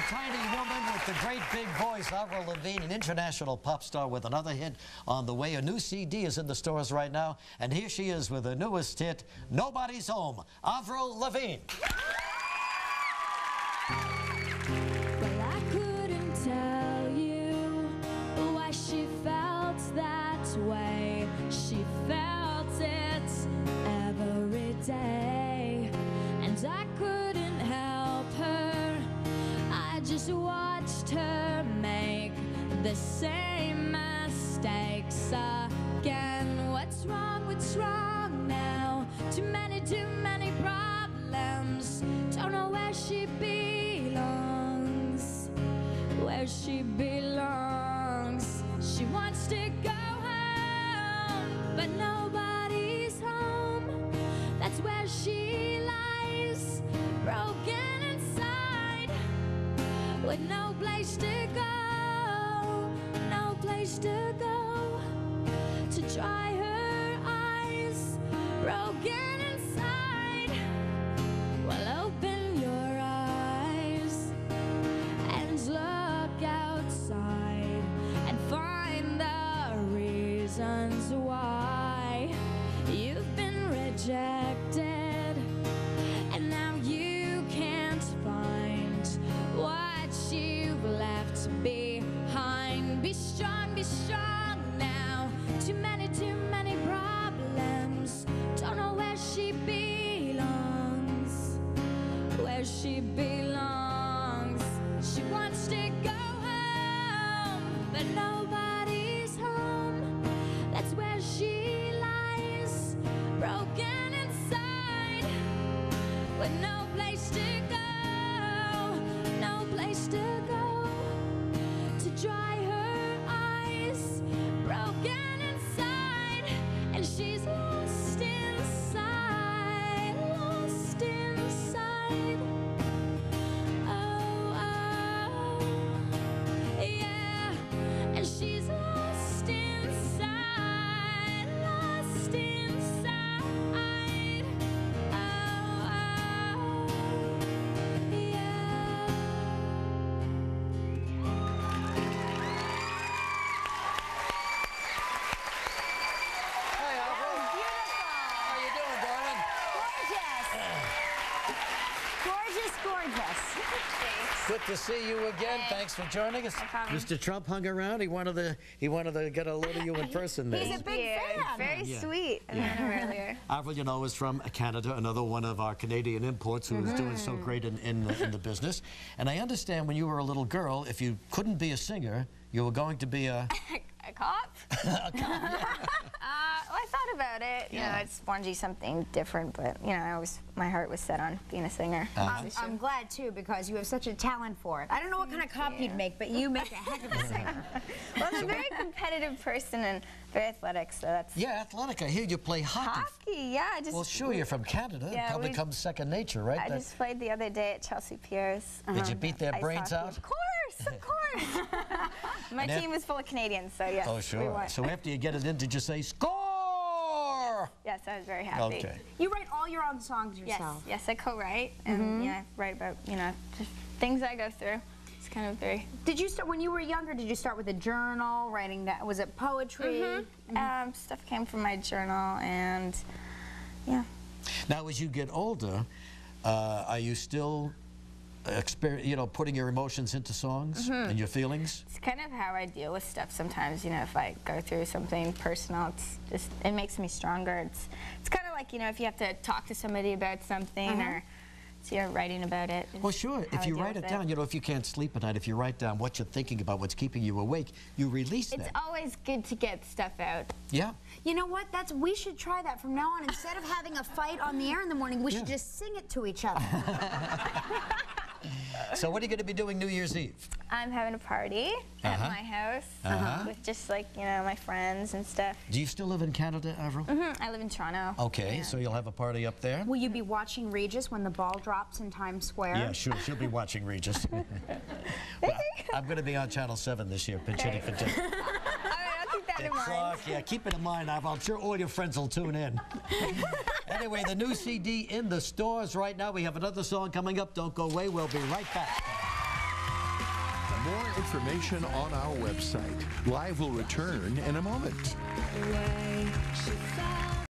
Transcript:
tiny woman with the great big voice, Avril Lavigne, an international pop star with another hit on the way. A new CD is in the stores right now, and here she is with her newest hit, Nobody's Home, Avril Lavigne. Well, I couldn't tell you why she felt that way. She felt it every day, and I couldn't help her. I just watched her make the same mistakes again. What's wrong now? Too many problems. Don't know where she belongs. Where she belongs. She wants to go home, but nobody's home. That's where she lies, broken inside, with no place to go, no place to go to dry her eyes, broken inside. Well, open your eyes and look outside and find the reasons why you've been rejected, and now you can't find what you've left behind. Be strong now. Too many problems. Don't know where she belongs. Where she belongs. She wants to go home, but nobody's home. That's where she lies, broken inside, with no place to go, no place to go to dry her eyes, broken inside, and she's lost inside, lost inside. Oh, yeah, and she's lost inside, lost inside. Oh, yeah. Hey, Avril. How you doing, darling? Gorgeous. Good to see you again. Thanks for joining us. No problem. Mr. Trump hung around. He wanted to get a load of you in person there. He's a big fan. Very sweet. I met him earlier. Avril, you know, is from Canada, another one of our Canadian imports who is doing so great in the business. And I understand when you were a little girl, if you couldn't be a singer, you were going to be a... A cop? a cop, yeah. Well, I thought about it. You know, I just wanted to do something different, but, you know, my heart was set on being a singer. I'm glad, too, because you have such a talent for it. I don't know what kind of cop you'd make, but you make a heck of a singer. Well, I'm a very competitive person and very athletic, so that's... Yeah, athletic. I hear you play hockey. Hockey, yeah. I just, Well, sure, you're from Canada. Yeah, It probably comes second nature, right? I just played the other day at Chelsea Piers. Did you beat their Ice brains hockey. out? Of course. My And team is full of Canadians, so yes, Oh, we sure. won. So after you get it in, did you say, score? Yes, I was very happy. Okay. You write all your own songs Yes, yourself. yes, I co-write, and yeah, I write about, you know, just things I go through. It's kind of very... Did you start, when you were younger, did you start with a journal, writing that? Was it poetry? Stuff came from my journal, and yeah. Now, as you get older, are you still, putting your emotions into songs and your feelings? It's kind of how I deal with stuff sometimes, you know, if I go through something personal, it makes me stronger. It's kind of like, you know, if you have to talk to somebody about something or so you're writing about it. Well, sure. If you write it down, you know, if you can't sleep at night, if you write down what you're thinking about, what's keeping you awake, you release It's that. always good to get stuff out. Yeah. You know what? We should try that from now on. Instead of having a fight on the air in the morning, we should just sing it to each other. So what are you going to be doing New Year's Eve? I'm having a party at my house with just like, you know, my friends and stuff. Do you still live in Canada, Avril? I live in Toronto. Okay, so you'll have a party up there? Will you be watching Regis when the ball drops in Times Square? Yeah, sure. She'll be watching Regis. Well, I'm going to be on Channel 7 this year, pinch hitting for dinner. All right, I'll keep that in mind. Yeah, keep it in mind, Avril. I'm sure all your friends will tune in. Anyway, the new CD in the stores right now. We have another song coming up. Don't go away. We'll be right back. more information on our website. Live will return in a moment.